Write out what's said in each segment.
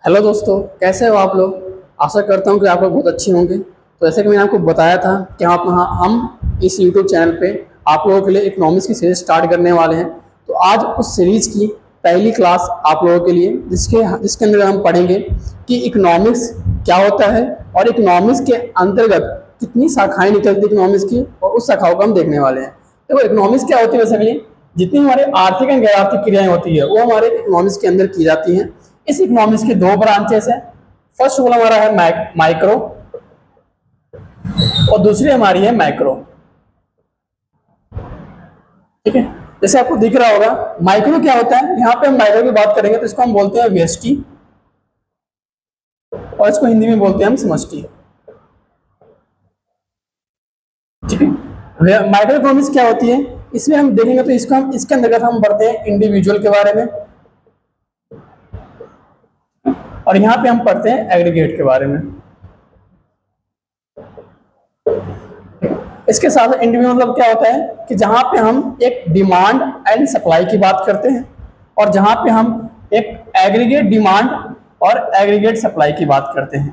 Hello दोस्तों, कैसे हो आप लोग। आशा करता हूँ कि आप लोग बहुत अच्छे होंगे। तो जैसे कि मैंने आपको बताया था कि हम इस यूट्यूब चैनल पे आप लोगों के लिए इकोनॉमिक्स की सीरीज स्टार्ट करने वाले हैं। तो आज उस सीरीज की पहली क्लास आप लोगों के लिए जिसके अंदर हम पढ़ेंगे कि इकोनॉमिक्स क्या होता है और इकोनॉमिक्स के अंतर्गत कितनी शाखाएं निकलती है इकोनॉमिक्स की, और उस शाखाओं को हम देखने वाले हैं। देखो, इकोनॉमिक्स क्या होती है बेसिकली, जितनी हमारे आर्थिक एंड गैर आर्थिक क्रियाएं होती है वो हमारे इकोनॉमिक्स के अंदर की जाती हैं। इस इकोनॉमिक्स के दो ब्रांचेस हैं। फर्स्ट वाला हमारा है माइक्रो और दूसरी हमारी है मैक्रो। ठीक है, जैसे आपको दिख रहा होगा माइक्रो क्या होता है। यहाँ पे हम माइक्रो की बात करेंगे तो इसको हम बोलते हैं व्यष्टि, और इसको हिंदी में बोलते हैं हम समष्टि। ठीक है, माइक्रो इकोनॉमिक्स क्या होती है, इसमें हम देखेंगे तो इसको हम इसके अंतर्गत हम पढ़ते हैं इंडिविजुअल के बारे में, और यहाँ पे हम पढ़ते हैं एग्रीगेट के बारे में। इसके साथ इंडिविजुअल मतलब क्या होता है कि जहां पे हम एक डिमांड एंड सप्लाई की बात करते हैं, और जहां पे हम एक एग्रीगेट डिमांड और एग्रीगेट सप्लाई की बात करते हैं।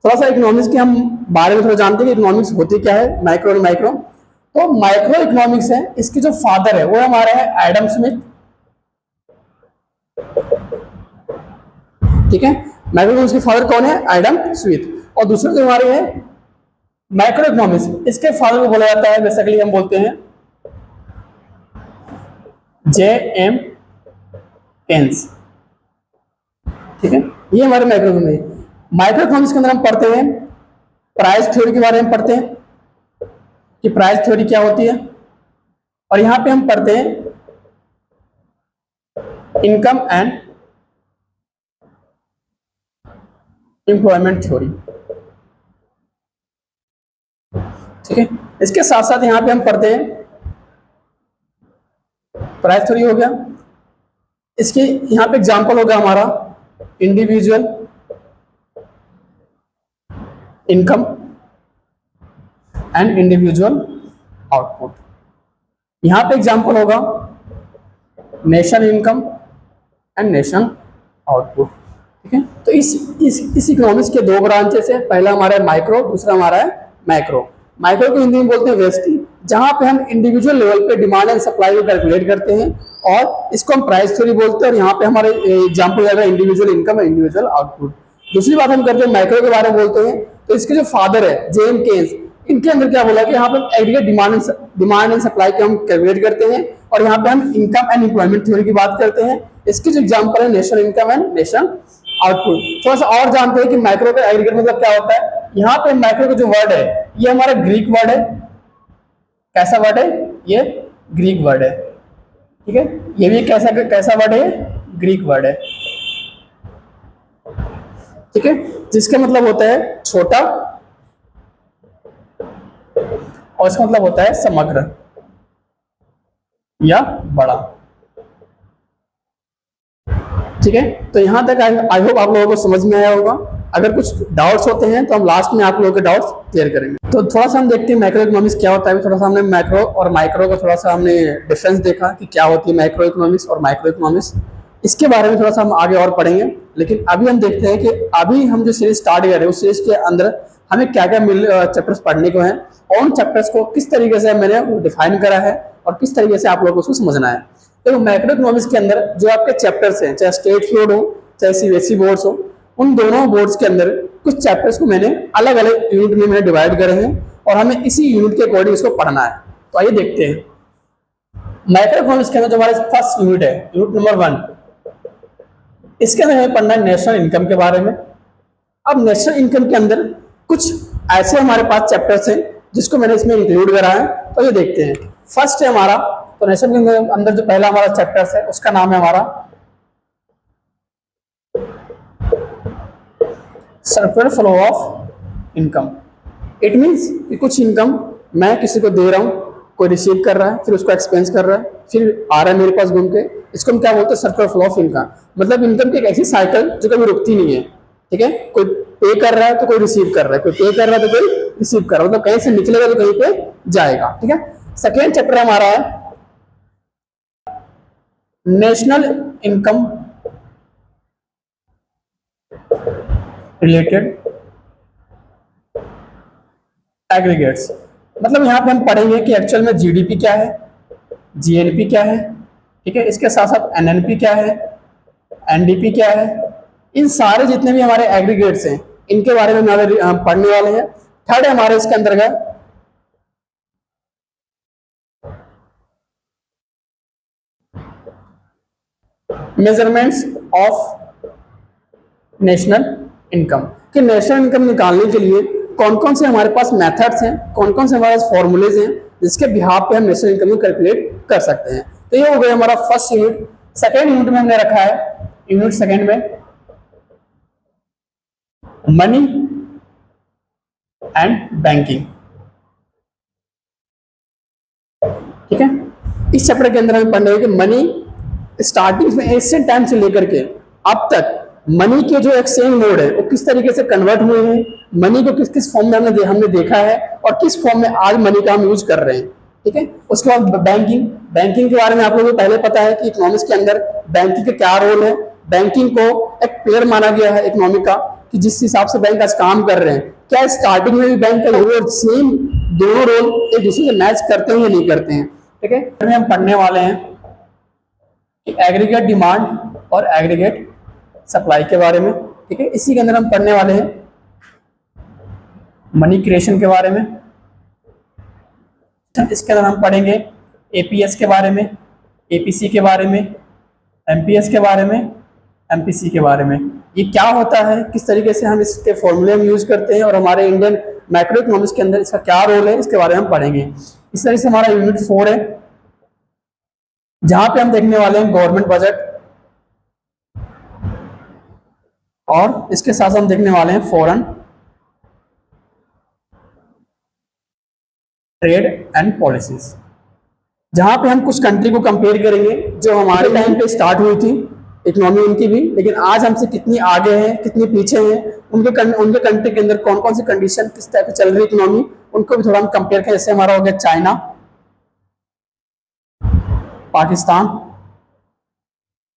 थोड़ा सा इकोनॉमिक्स के हम बारे में थोड़ा जानते हैं कि इकोनॉमिक्स होती क्या है, माइक्रो और माइक्रो। तो माइक्रो इकोनॉमिक्स है, इसके जो फादर है वो हमारा है एडम स्मिथ। ठीक है, माइक्रो इकोनॉमिक्स के फादर कौन है, एडम स्मिथ। और दूसरे जो हमारे हैं मैक्रो इकोनॉमिक्स, इसके फादर को बोला जाता है बेसिकली हम बोलते हैं जे एम केन्स। ठीक है, ये हमारे माइक्रो इकोनॉमिक्स। माइक्रो इकोनॉमिक्स के अंदर हम पढ़ते हैं प्राइस थ्योरी के बारे में, पढ़ते हैं कि प्राइस थ्योरी क्या होती है, और यहां पे हम पढ़ते हैं इनकम एंड एम्प्लॉयमेंट थ्योरी। ठीक है, इसके साथ साथ यहां पे हम पढ़ते हैं प्राइस थ्योरी हो गया, इसके यहां पे एग्जांपल होगा हमारा individual income and individual output. यहां पे एग्जांपल होगा nation income and nation output. ठीक है, तो इस इकोनॉमिक्स के दो ब्रांचेस है, पहला हमारा है माइक्रो, दूसरा हमारा है मैक्रो। माइक्रो को हिंदी में बोलते हैं व्यष्टि, जहां पे हम इंडिविजुअल लेवल पे डिमांड एंड सप्लाई को कैलकुलेट करते हैं, और इसको हम प्राइस थ्योरी बोलते हैं, और यहाँ पे हमारे एग्जाम्पल जाएगा individual income and individual output. दूसरी बात हम करते हैं मैक्रो के बारे में बोलते हैं, तो इसके जो फादर है जेएम केन्स, इनके अंदर क्या बोला कि यहाँ पे एग्रीगेट डिमांड एंड सप्लाई को हम कैलकुलेट करते हैं, और यहाँ पे हम इनकम एंड एम्प्लॉयमेंट थ्योरी की बात करते हैं। इसके जो एग्जांपल है national income and national output. थोड़ा सा और जानते हैं कि मैक्रो का एग्रीगेट मतलब क्या होता है। यहाँ पे मैक्रो का जो वर्ड है ये हमारा ग्रीक वर्ड है। कैसा वर्ड है ये, ग्रीक वर्ड है। ठीक है, ये भी कैसा कैसा वर्ड है, ग्रीक वर्ड है। ठीक है, जिसका मतलब होता है छोटा, और इसका मतलब होता है समग्र या बड़ा। ठीक है, तो यहां तक आई होप आप लोगों को समझ में आया होगा। अगर कुछ डाउट्स होते हैं तो हम लास्ट में आप लोगों के डाउट्स क्लियर करेंगे। तो थोड़ा सा हम देखते हैं मैक्रो इकोनॉमिक्स क्या होता है। थोड़ा सा हमने मैक्रो और माइक्रो का थोड़ा सा हमने डिफरेंस देखा कि क्या होती है मैक्रो इकोनॉमिक्स और माइक्रो इकोनॉमिक्स। इसके बारे में थोड़ा सा हम आगे और पढ़ेंगे, लेकिन अभी हम देखते हैं कि अभी हम जो सीरीज स्टार्ट कर रहे हैं उस सीरीज के अंदर हमें क्या क्या चैप्टर्स पढ़ने को हैं, और उन चैप्टर्स को किस तरीके से मैंने डिफाइन करा है और किस तरीके से आप लोगों को उसको समझना है। तो मैक्रो इकोनॉमिक्स के अंदर जो आपके चैप्टर्स हैं, चाहे स्टेट बोर्ड हो चाहे सीबीएसई बोर्ड्स हो, उन दोनों बोर्ड्स के अंदर कुछ चैप्टर्स को मैंने अलग अलग यूनिट में मैंने डिवाइड करे हैं, और हमें इसी यूनिट के अकॉर्डिंग इसको पढ़ना है। तो आइए देखते हैं मैक्रो इकोनॉमिक्स के अंदर जो हमारा फर्स्ट यूनिट है, यूनिट नंबर 1, इसके अंदर हमें पढ़ना है नेशनल इनकम के बारे में। अब नेशनल इनकम के अंदर कुछ ऐसे हमारे पास चैप्टर्स हैं जिसको मैंने इसमें इंक्लूड करा है। तो ये देखते हैं, फर्स्ट है हमारा, तो नेशनल के अंदर जो पहला हमारा चैप्टर है उसका नाम है हमारा circular flow of income. It means कि कुछ इनकम मैं किसी को दे रहा हूं, कोई रिसीव कर रहा है, फिर उसको एक्सपेंस कर रहा है, फिर आ रहा है मेरे पास घूम के। इसको हम क्या बोलते हैं, सर्कुलर फ्लो ऑफ इनकम। मतलब इनकम की एक ऐसी साइकिल जो कभी रुकती नहीं है। ठीक है, कोई पे कर रहा है तो कोई रिसीव कर रहा है, कोई पे कर रहा है तो कोई रिसीव कर रहा है, मतलब कहीं से निकलेगा तो कहीं पे जाएगा। ठीक है, सेकेंड चैप्टर हमारा है नेशनल इनकम रिलेटेड एग्रीगेट्स। मतलब यहाँ पे हम पढ़ेंगे कि एक्चुअल में जीडीपी क्या है, जीएनपी क्या है, ठीक है, इसके साथ साथ एनएनपी क्या है, एनडीपी क्या है, इन सारे जितने भी हमारे एग्रीगेट्स हैं इनके बारे में हम पढ़ने वाले हैं। थर्ड है हमारे इसके अंतर्गत मेजरमेंट्स ऑफ नेशनल इनकम, कि नेशनल इनकम निकालने के लिए कौन कौन से हमारे पास मेथड्स हैं, कौन कौन से हमारे पास फॉर्मूलेज हैं जिसके बिहाफ पे हम नेशनल इनकम को कैलकुलेट कर सकते हैं। तो ये हो गया हमारा फर्स्ट यूनिट। सेकेंड यूनिट में हमने रखा है, यूनिट सेकेंड में मनी एंड बैंकिंग, ठीक है। इस चैप्टर के अंदर हमें पढ़ना है कि मनी स्टार्टिंग में एशियन टाइम से लेकर के अब तक मनी के जो एक्सचेंज मोड है वो किस तरीके से कन्वर्ट हुए हैं, मनी को किस किस फॉर्म में हमने देखा है और किस फॉर्म में आज मनी का हम यूज कर रहे हैं, ठीक है। उसके बाद बैंकिंग, बैंकिंग के बारे में आप लोगों को पहले पता है कि इकोनॉमिक्स के अंदर बैंकिंग का क्या रोल है। बैंकिंग को एक पेयर माना गया है इकोनॉमी का, कि जिस हिसाब से बैंक आज काम कर रहे हैं, क्या स्टार्टिंग में भी बैंक का रोल सेम, दोनों रोल एक दूसरे से मैच करते हैं या नहीं करते हैं, ठीक है। हम पढ़ने वाले हैं कि एग्रीगेट डिमांड और एग्रीगेट सप्लाई के बारे में, ठीक है। इसी के अंदर हम पढ़ने वाले हैं मनी क्रिएशन के बारे में। इसके अंदर हम पढ़ेंगे एपीएस के बारे में, एपीसी के बारे में, एमपीएस के बारे में, एमपीसी के बारे में। ये क्या होता है, किस तरीके से हम इसके फॉर्मूले हम यूज करते हैं और हमारे इंडियन मैक्रो इकोनॉमिक्स के अंदर इसका क्या रोल है, इसके बारे में हम पढ़ेंगे। इस तरह से हमारा यूनिट 4 है, जहां पे हम देखने वाले हैं गवर्नमेंट बजट, और इसके साथ हम देखने वाले हैं फॉरेन ट्रेड एंड पॉलिसीज, जहां पे हम कुछ कंट्री को कंपेयर करेंगे जो हमारे टाइम पे स्टार्ट हुई थी इकोनॉमी उनकी भी, लेकिन आज हमसे कितनी आगे हैं, कितनी पीछे हैं, उनके कंट्री के अंदर कौन कौन सी कंडीशन, किस टाइप से चल रही इकोनॉमी, उनको भी थोड़ा हम कंपेयर करें। जैसे हमारा हो गया चाइना, पाकिस्तान,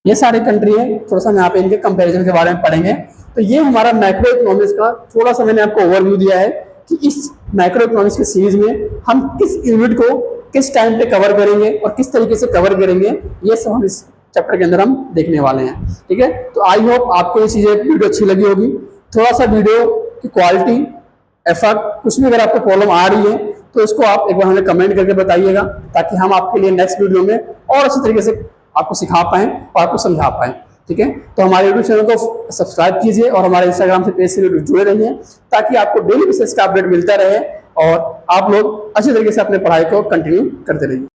ये सारे कंट्री है, थोड़ा सा हम यहाँ पे इनके कंपैरिजन के बारे में पढ़ेंगे। तो ये हमारा मैक्रो इकोनॉमिक्स का थोड़ा सा मैंने आपको ओवरव्यू दिया है कि इस मैक्रो इकोनॉमिक्स के सीरीज में हम किस यूनिट को किस टाइम पे कवर करेंगे और किस तरीके से कवर करेंगे, ये सब हम इस चैप्टर के अंदर हम देखने वाले हैं, ठीक है। तो आई होप आपको ये चीजें वीडियो अच्छी लगी होगी। थोड़ा सा वीडियो की क्वालिटी, इफेक्ट, कुछ भी अगर आपको प्रॉब्लम आ रही है तो इसको आप एक बार हमें कमेंट करके बताइएगा, ताकि हम आपके लिए नेक्स्ट वीडियो में और अच्छी तरीके से आपको सिखा पाएं और आपको समझा पाएं, ठीक है। तो हमारे यूट्यूब चैनल को सब्सक्राइब कीजिए और हमारे इंस्टाग्राम से पेज से जुड़े रहिए, ताकि आपको डेली बेसिस का अपडेट मिलता रहे और आप लोग अच्छी तरीके से अपने पढ़ाई को कंटिन्यू करते रहिए।